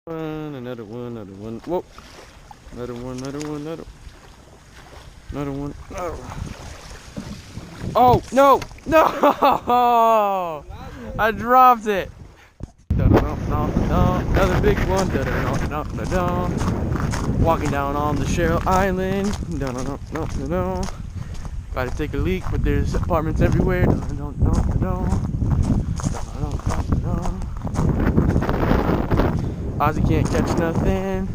Another one, another one. Whoa. Another one, another one, another one. Another one. Oh, no! No! I dropped it. Another big one. Walking down on the Cheryl Island. Gotta take a leak, but there's apartments everywhere. Ozzy can't catch nothing.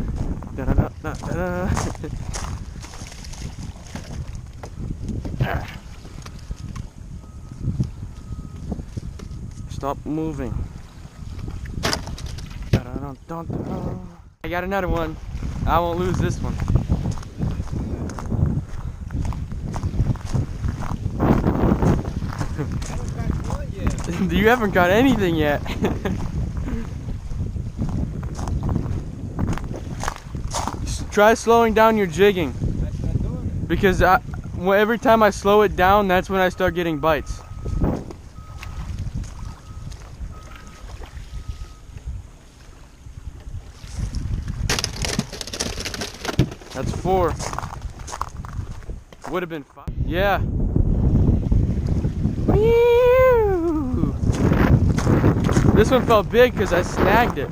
Stop moving. I got another one. I won't lose this one. You haven't got anything yet. Try slowing down your jigging. Because every time I slow it down, that's when I start getting bites. That's 4. Would have been 5. Yeah. Whee! This one felt big because I snagged it.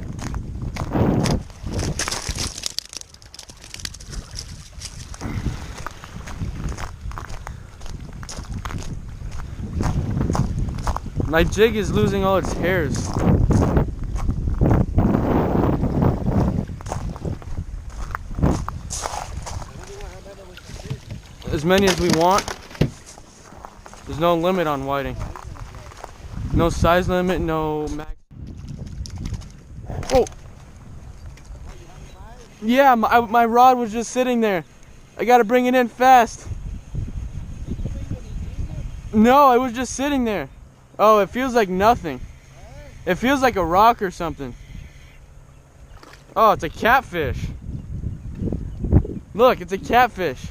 My jig is losing all its hairs. As many as we want. There's no limit on whiting. No size limit, no max. Oh! Yeah, my rod was just sitting there. I gotta bring it in fast. No, it was just sitting there. Oh, it feels like nothing. It feels like a rock or something. Oh, it's a catfish. Look, it's a catfish.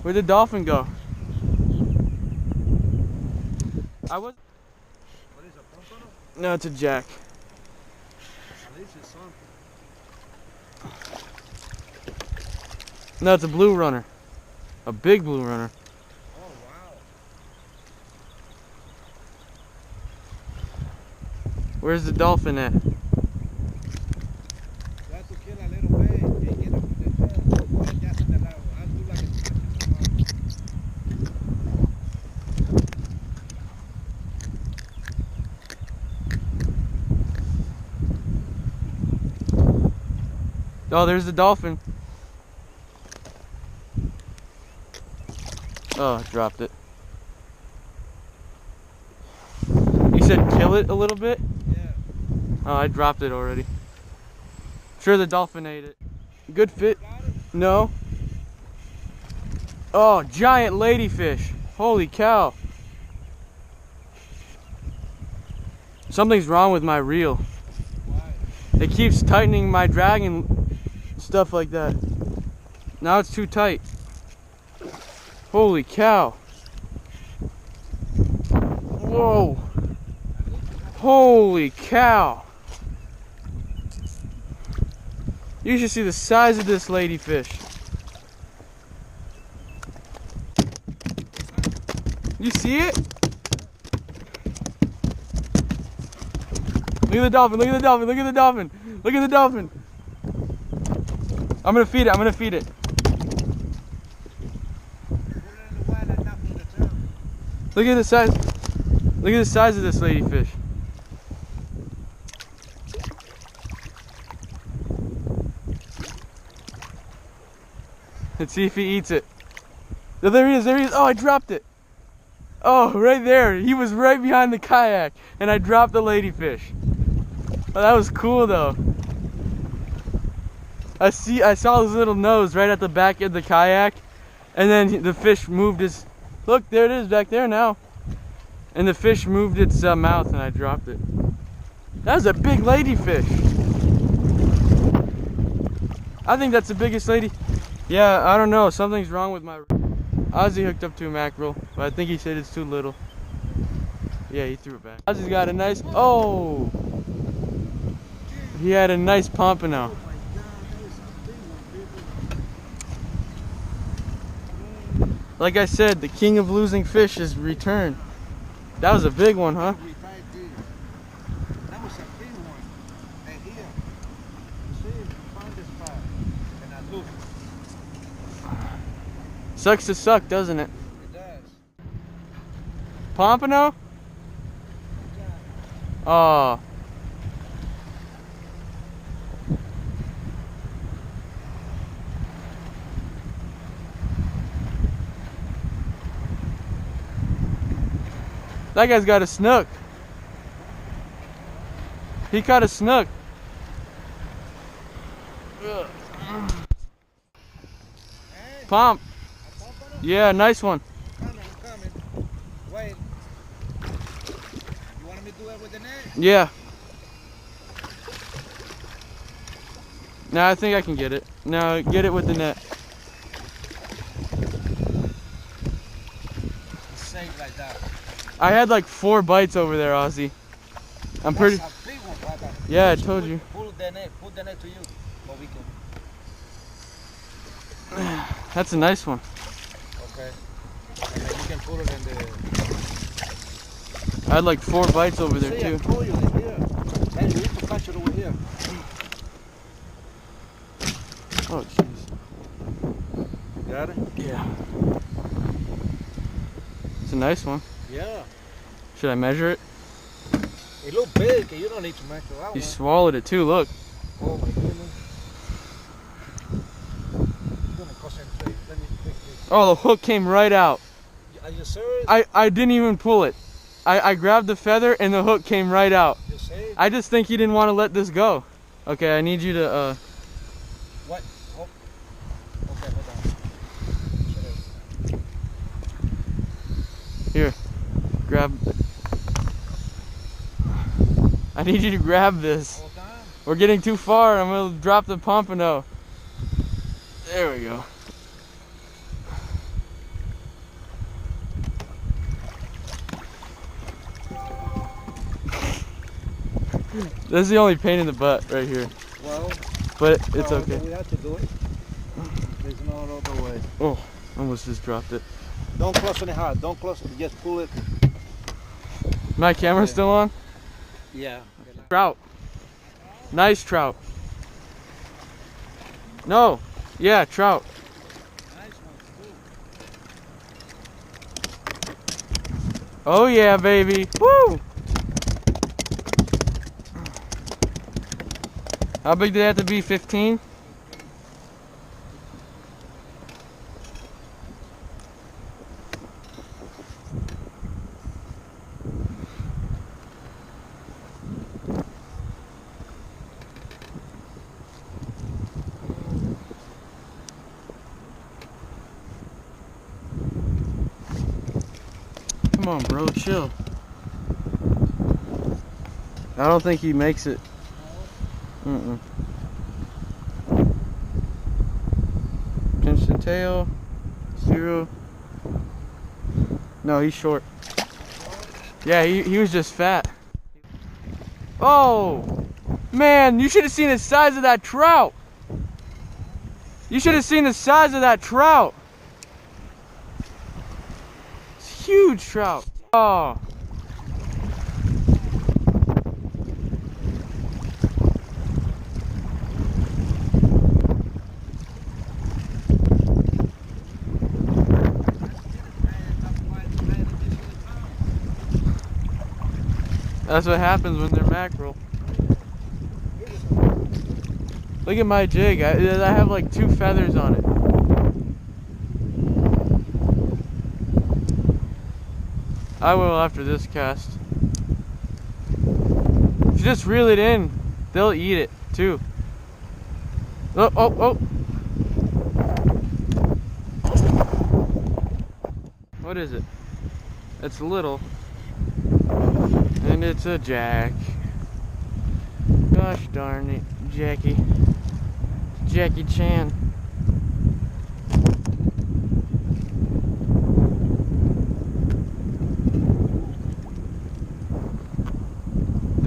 Where'd the dolphin go? What is a pompano? No, it's a jack. At least it's something. No, it's a blue runner. A big blue runner. Oh, wow. Where's the dolphin at? Oh, there's the dolphin. Oh, I dropped it. You said kill it a little bit? Yeah. Oh, I dropped it already. Sure, the dolphin ate it. Good fit. No. Oh, giant ladyfish. Holy cow. Something's wrong with my reel. Why? It keeps tightening my drag and stuff like that. Now it's too tight. Holy cow. Whoa. Holy cow. You should see the size of this ladyfish. You see it? Look at the dolphin, look at the dolphin, look at the dolphin. Look at the dolphin. I'm gonna feed it, I'm gonna feed it. Look at the size. Look at the size of this ladyfish. Let's see if he eats it. Oh, there he is, there he is. Oh, I dropped it. Oh, right there. He was right behind the kayak, and I dropped the ladyfish. Oh, that was cool though. I saw his little nose right at the back of the kayak, and then the fish moved his. Look, there it is back there now. And the fish moved its mouth, and I dropped it. That was a big ladyfish. I think that's the biggest lady. Yeah, I don't know. Something's wrong with my... Ozzy hooked up to a mackerel, but I think he said it's too little. Yeah, he threw it back. Ozzy's got a nice... Oh! He had a nice pompano. Like I said, the king of losing fish has returned. That was a big one, huh? That was a big one. And here, you see, I found this spot. And I looked. Sucks to suck, doesn't it? It does. Pompano? Oh. That guy's got a snook. He caught a snook. Hey, Pomp. a pompano? Yeah, nice one. I'm coming. Wait. You want me to do it with the net? Yeah. Now I think I can get it. Now get it with the net. Safe like that. I had like 4 bites over there, Ozzy. I'm pretty... That's a big one, brother. Yeah, I told you. Pull the net to you. But we can. That's a nice one. Okay. And then you can put it in the... I had like 4 bites over there See, I too. told you they're here. And you need to catch it over here. Oh, jeez. You got it? Yeah. It's a nice one. Yeah. Should I measure it? It look big. You don't need to measure that You one. swallowed it too, look. Oh my goodness. I'm gonna concentrate. Let me pick this. Oh, the hook came right out. Are you serious? I didn't even pull it. I grabbed the feather and the hook came right out. You see? I just think he didn't want to let this go. Okay, I need you to, What? Oh. Okay, hold on. here, grab. I need you to grab this. Hold on. We're getting too far. I'm gonna drop the pompano. There we go. This is the only pain in the butt right here. Well, But it's okay. We have to do it. There's no other way. Oh, almost just dropped it. Don't close any hard. Don't close it. Just pull it. My camera's still on? Yeah. Trout. Nice trout. No. Yeah, trout. Nice one, too. Oh yeah, baby. Woo! How big did it have to be? 15? Come on, bro, chill. I don't think he makes it. Mm-mm. Pinch the tail. 0. No, he's short. Yeah, he was just fat. Oh! Man, you should have seen the size of that trout. You should have seen the size of that trout. It's a huge trout. Oh. That's what happens when they're mackerel. Look at my jig. I have like 2 feathers on it. I will after this cast. If you just reel it in, they'll eat it too. Oh, oh, oh. What is it? It's little. And it's a jack. Gosh darn it, Jackie. Jackie Chan.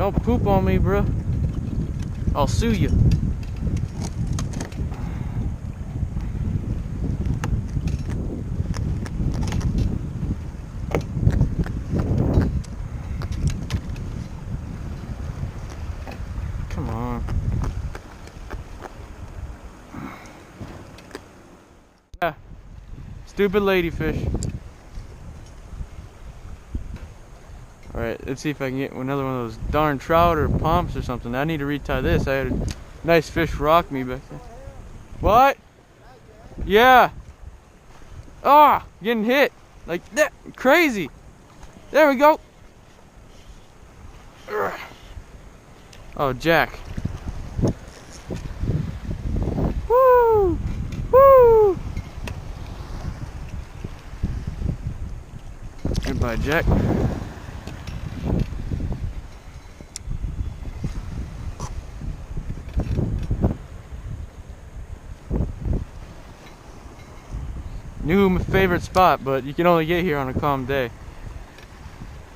Don't poop on me, bro. I'll sue you. Come on. Yeah. Stupid ladyfish. Alright, let's see if I can get another one of those darn trout or pumps or something. I need to retie this. I had a nice fish rock me back there. What? Yeah. Ah, getting hit. Like that. Crazy. There we go. Oh, Jack. Woo! Woo! Goodbye, Jack. New favorite spot, but you can only get here on a calm day.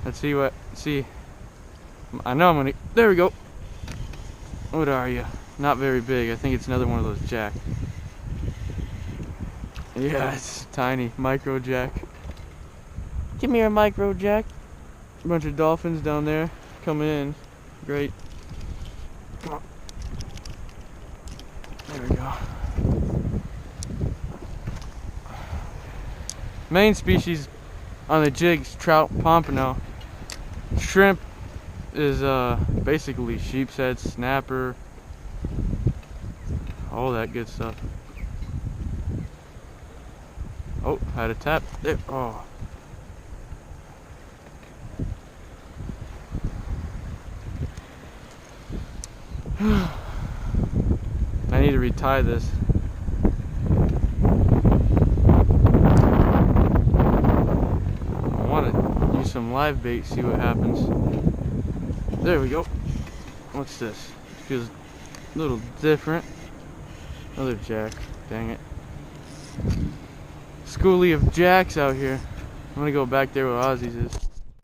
Let's see what. See. I know I'm gonna. There we go. What are you? Not very big. I think it's another one of those jack. Yeah, it's tiny. Micro jack. Give me your micro jack. A bunch of dolphins down there coming in. Great. Come on. There we go. Main species on the jig's trout pompano. Shrimp is basically sheep's head, snapper, all that good stuff. Oh, had a tap there. Oh. I need to retie this. I want to use some live bait, see what happens. There we go. What's this? Feels a little different. Another jack. Dang it. Schoolie of jacks out here. I'm gonna go back there where Ozzy's is.